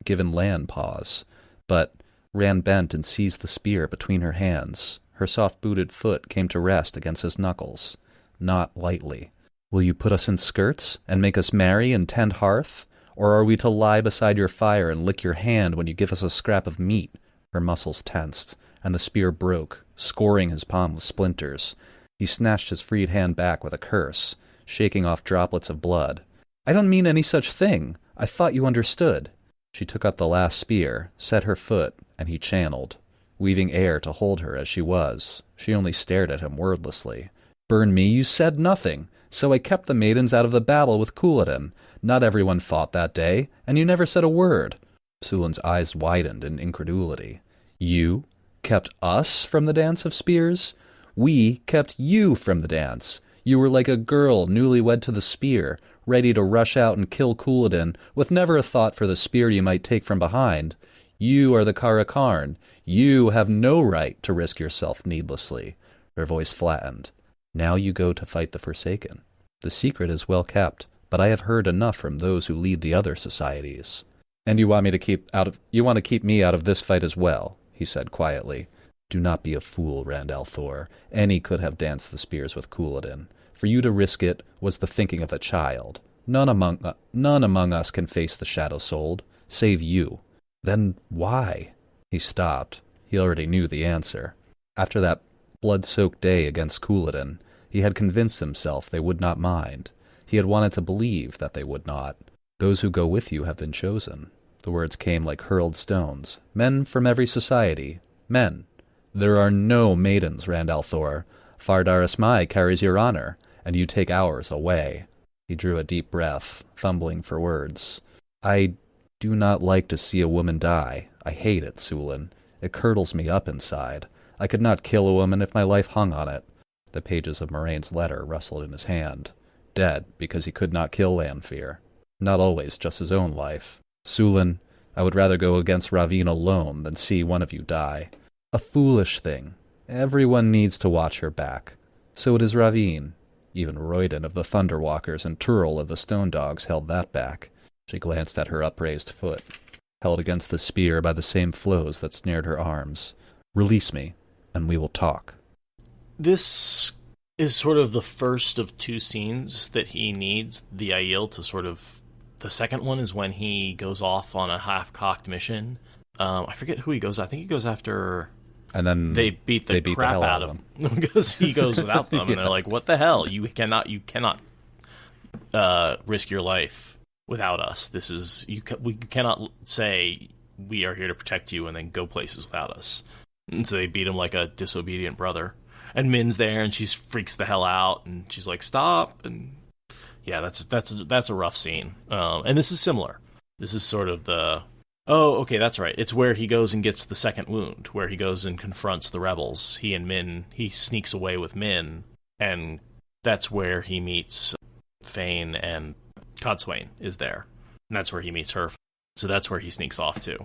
given Lan pause, but Rand bent and seized the spear between her hands. Her soft-booted foot came to rest against his knuckles, not lightly. Will you put us in skirts and make us marry and tend hearth? Or are we to lie beside your fire and lick your hand when you give us a scrap of meat? Her muscles tensed, and the spear broke, scoring his palm with splinters. He snatched his freed hand back with a curse, shaking off droplets of blood. I don't mean any such thing. I thought you understood. She took up the last spear, set her foot, and he channeled, weaving air to hold her as she was. She only stared at him wordlessly. Burn me, you said nothing. So I kept the maidens out of the battle with Couladin. Not everyone fought that day, and you never said a word. Sulin's eyes widened in incredulity. You kept us from the dance of spears? We kept you from the dance. You were like a girl newlywed to the spear, ready to rush out and kill Couladin, with never a thought for the spear you might take from behind. You are the Karakarn. You have no right to risk yourself needlessly. Her voice flattened. Now you go to fight the Forsaken. The secret is well kept, but I have heard enough from those who lead the other societies. And you want to keep me out of this fight as well, he said quietly. Do not be a fool, Rand al'Thor. Any could have danced the spears with Couladin. For you to risk it was the thinking of a child. None among us can face the Shadow-Souled, save you. Then why? He stopped. He already knew the answer. After that blood-soaked day against Couladin, he had convinced himself they would not mind. He had wanted to believe that they would not. Those who go with you have been chosen. The words came like hurled stones. Men from every society. Men. There are no maidens, Rand al'Thor. Fardar Ismai carries your honor, and you take ours away. He drew a deep breath, fumbling for words. I do not like to see a woman die. I hate it, Sulin. It curdles me up inside. I could not kill a woman if my life hung on it. The pages of Moiraine's letter rustled in his hand. Dead because he could not kill Lanfear. Not always just his own life. Sulin, I would rather go against Ravine alone than see one of you die. A foolish thing. Everyone needs to watch her back. So it is Ravine. Even Royden of the Thunderwalkers and Turl of the Stone Dogs held that back. She glanced at her upraised foot, held against the spear by the same flows that snared her arms. Release me, and we will talk. This is sort of the first of two scenes that he needs the Aiel to sort of... The second one is when he goes off on a half-cocked mission. I forget who he goes. I think he goes after... And then they beat the crap out of him because he goes without them, and they're like, "What the hell? You cannot risk your life without us. This is we cannot say we are here to protect you and then go places without us." And so they beat him like a disobedient brother. And Min's there, and she freaks the hell out, and she's like, "Stop!" And yeah, that's a rough scene. And this is similar. This is sort of the... Oh, okay, that's right. It's where he goes and gets the second wound, where he goes and confronts the rebels. He sneaks away with Min, and that's where he meets Fane, and Codswain is there. And that's where he meets her. So that's where he sneaks off to.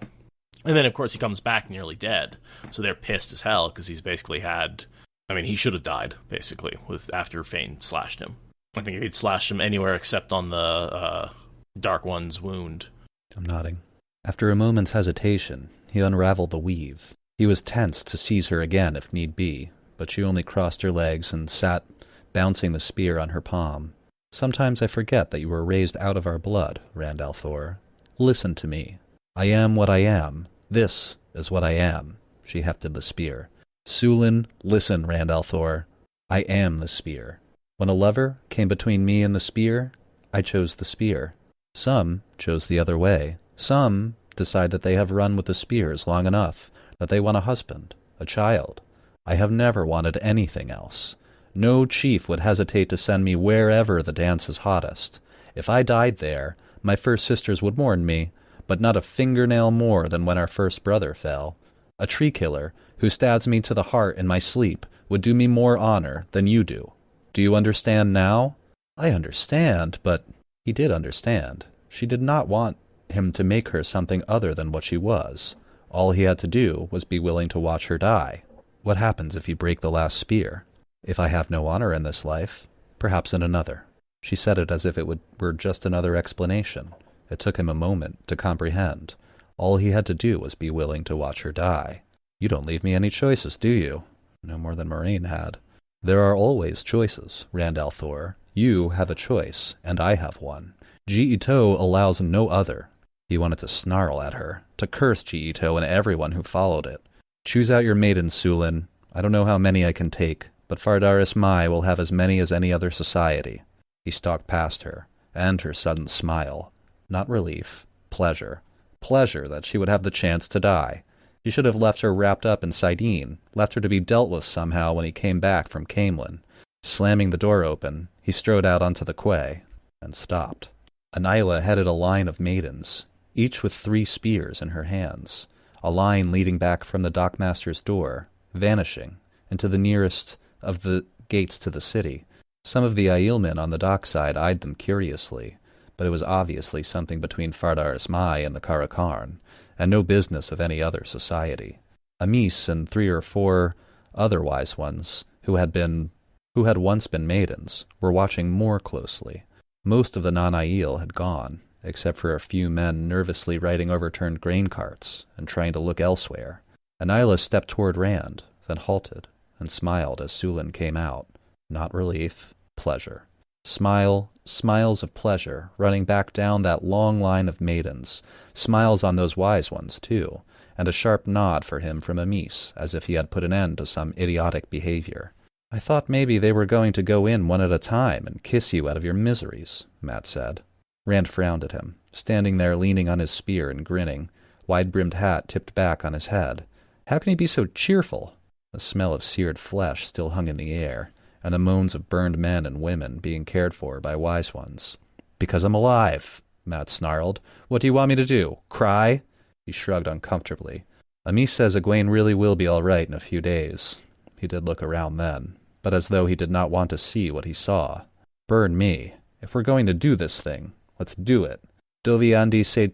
And then, of course, he comes back nearly dead. So they're pissed as hell, because he's basically had... I mean, he should have died, basically, after Fane slashed him. I think he'd slashed him anywhere except on the Dark One's wound. I'm nodding. After a moment's hesitation, he unraveled the weave. He was tense to seize her again if need be, but she only crossed her legs and sat, bouncing the spear on her palm. Sometimes I forget that you were raised out of our blood, Rand al'Thor. Listen to me. I am what I am. This is what I am. She hefted the spear. Sulin, listen, Rand al'Thor. I am the spear. When a lover came between me and the spear, I chose the spear. Some chose the other way. Some decide that they have run with the spears long enough, that they want a husband, a child. I have never wanted anything else. No chief would hesitate to send me wherever the dance is hottest. If I died there, my first sisters would mourn me, but not a fingernail more than when our first brother fell. A tree killer who stabs me to the heart in my sleep would do me more honor than you do. Do you understand now? I understand, but... He did understand. She did not want him to make her something other than what she was. All he had to do was be willing to watch her die. What happens if you break the last spear? If I have no honor in this life, perhaps in another. She said it as if it were just another explanation. It took him a moment to comprehend. All he had to do was be willing to watch her die. You don't leave me any choices, do you? No more than Moiraine had. There are always choices, Rand al'Thor. You have a choice, and I have one. Ch53 allows no other. He wanted to snarl at her, to curse Ch53 and everyone who followed it. Choose out your maidens, Sulin. I don't know how many I can take, but Fardaris Mai will have as many as any other society. He stalked past her, and her sudden smile. Not relief, pleasure. Pleasure that she would have the chance to die. He should have left her wrapped up in Sidene, left her to be dealt with somehow when he came back from Caemlyn. Slamming the door open, he strode out onto the quay, and stopped. Anyla headed a line of maidens, each with 3 spears in her hands, a line leading back from the dockmaster's door, vanishing, into the nearest of the gates to the city. Some of the Aielmen on the dockside eyed them curiously, but it was obviously something between Fardaris Mai and the Karakarn, and no business of any other society. Amis and 3 or 4 other wise ones, who had once been maidens, were watching more closely. Most of the non-Aiel had gone, except for a few men nervously riding overturned grain carts and trying to look elsewhere. Anyla stepped toward Rand, then halted, and smiled as Sulin came out. Not relief, pleasure. Smiles of pleasure, running back down that long line of maidens. Smiles on those wise ones, too, and a sharp nod for him from Amis, as if he had put an end to some idiotic behavior. I thought maybe they were going to go in one at a time and kiss you out of your miseries, Matt said. Rand frowned at him, standing there leaning on his spear and grinning, wide-brimmed hat tipped back on his head. How can he be so cheerful? The smell of seared flesh still hung in the air, and the moans of burned men and women being cared for by wise ones. Because I'm alive, Matt snarled. What do you want me to do? Cry? He shrugged uncomfortably. Amis says Egwene really will be all right in a few days. He did look around then, but as though he did not want to see what he saw. Burn me. If we're going to do this thing, let's do it. Dovi andi se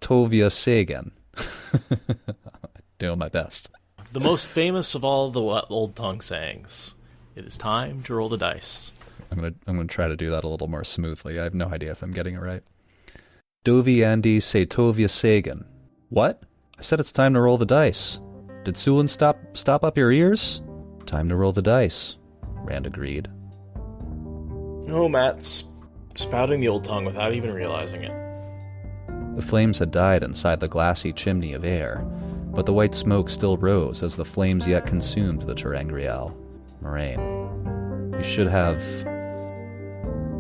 tovia Sagan. Doing my best. The most famous of all the old tongue sayings. It is time to roll the dice. I'm gonna try to do that a little more smoothly. I have no idea if I'm getting it right. Dovi andi se tovia Sagan. What? I said it's time to roll the dice. Did Sulin stop up your ears? Time to roll the dice, Rand agreed. Oh, Matt's spouting the old tongue without even realizing it. The flames had died inside the glassy chimney of air, but the white smoke still rose as the flames yet consumed the ter'angreal. Moiraine. You should have...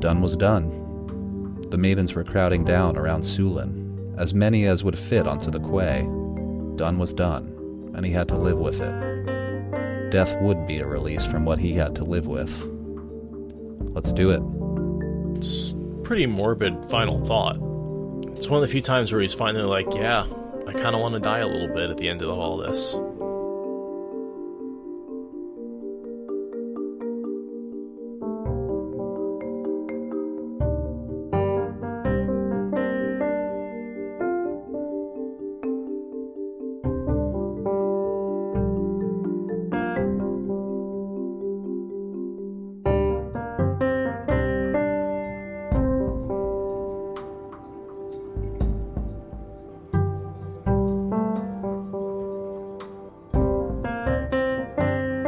Done was done. The maidens were crowding down around Sulin, as many as would fit onto the quay. Done was done, and he had to live with it. Death would be a release from what he had to live with. Let's do it. It's a pretty morbid final thought. It's one of the few times where he's finally like, yeah, I kind of want to die a little bit at the end of all this.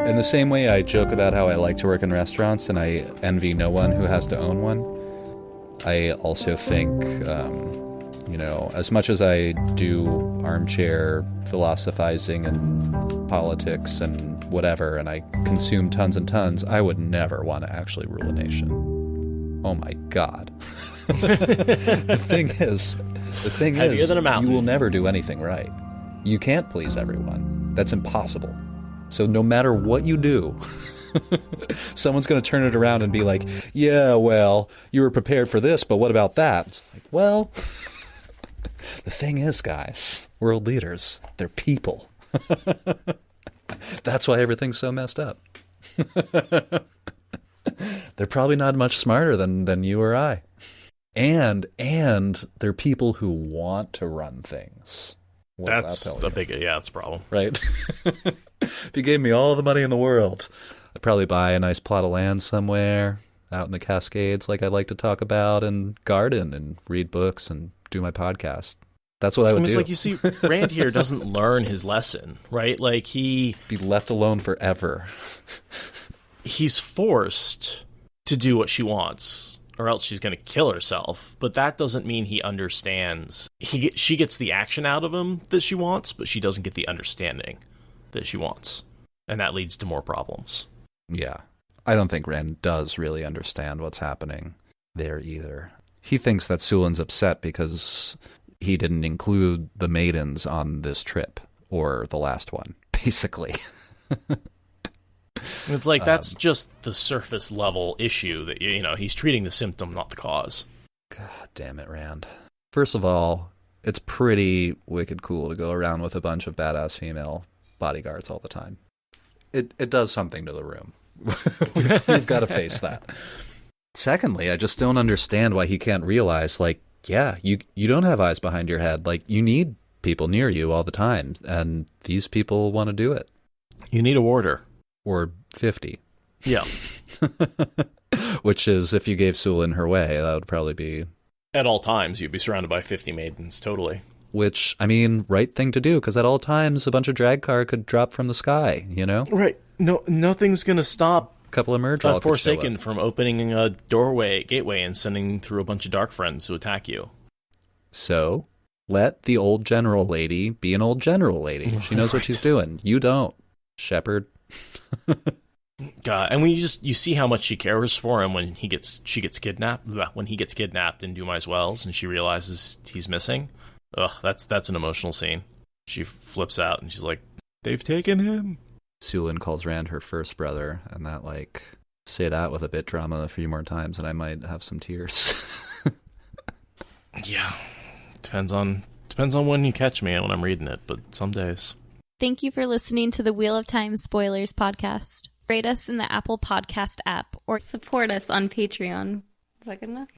In the same way I joke about how I like to work in restaurants and I envy no one who has to own one, I also think, as much as I do armchair philosophizing and politics and whatever, and I consume tons and tons, I would never want to actually rule a nation. Oh my God. The thing is, you will never do anything right. You can't please everyone. That's impossible. So no matter what you do, someone's going to turn it around and be like, yeah, well, you were prepared for this, but what about that? It's like, well, the thing is, guys, world leaders, they're people. That's why everything's so messed up. They're probably not much smarter than you or I. And they're people who want to run things. That's a big, that's a problem. Right? If you gave me all the money in the world, I'd probably buy a nice plot of land somewhere out in the Cascades like I like to talk about and garden and read books and do my podcast. That's what I would do. It's like, you see, Rand here doesn't learn his lesson, right? Like, he... Be left alone forever. He's forced to do what she wants, or else she's going to kill herself. But that doesn't mean he understands. She gets the action out of him that she wants, but she doesn't get the understanding that she wants. And that leads to more problems. Yeah. I don't think Rand does really understand what's happening there either. He thinks that Sulin's upset because he didn't include the maidens on this trip, or the last one, basically. It's like, that's just the surface level issue that, he's treating the symptom, not the cause. God damn it, Rand. First of all, it's pretty wicked cool to go around with a bunch of badass female bodyguards all the time. It does something to the room. We've got to face that. Secondly, I just don't understand why he can't realize, you don't have eyes behind your head. You need people near you all the time, and these people want to do it. You need a warder. Or 50. Yeah. Which is, if you gave Sulin her way, that would probably be... At all times, you'd be surrounded by 50 maidens, totally. Which, right thing to do, because at all times, a bunch of Dragcar could drop from the sky, Right. No, nothing's going to stop a couple of Murdrall Forsaken from opening a gateway, and sending through a bunch of Dark Friends to attack you. So, let the old general lady be an old general lady. She knows what she's doing. You don't, Shepard. God, and when you see how much she cares for him when she gets kidnapped in Dumai's Wells, and she realizes he's missing. Ugh, that's an emotional scene. She flips out and she's like, "They've taken him." Sulin calls Rand her first brother, and that say that with a bit drama a few more times, and I might have some tears. Yeah, depends on when you catch me and when I'm reading it, but some days. Thank you for listening to the Wheel of Time Spoilers podcast. Rate us in the Apple Podcast app or support us on Patreon. Is that good enough?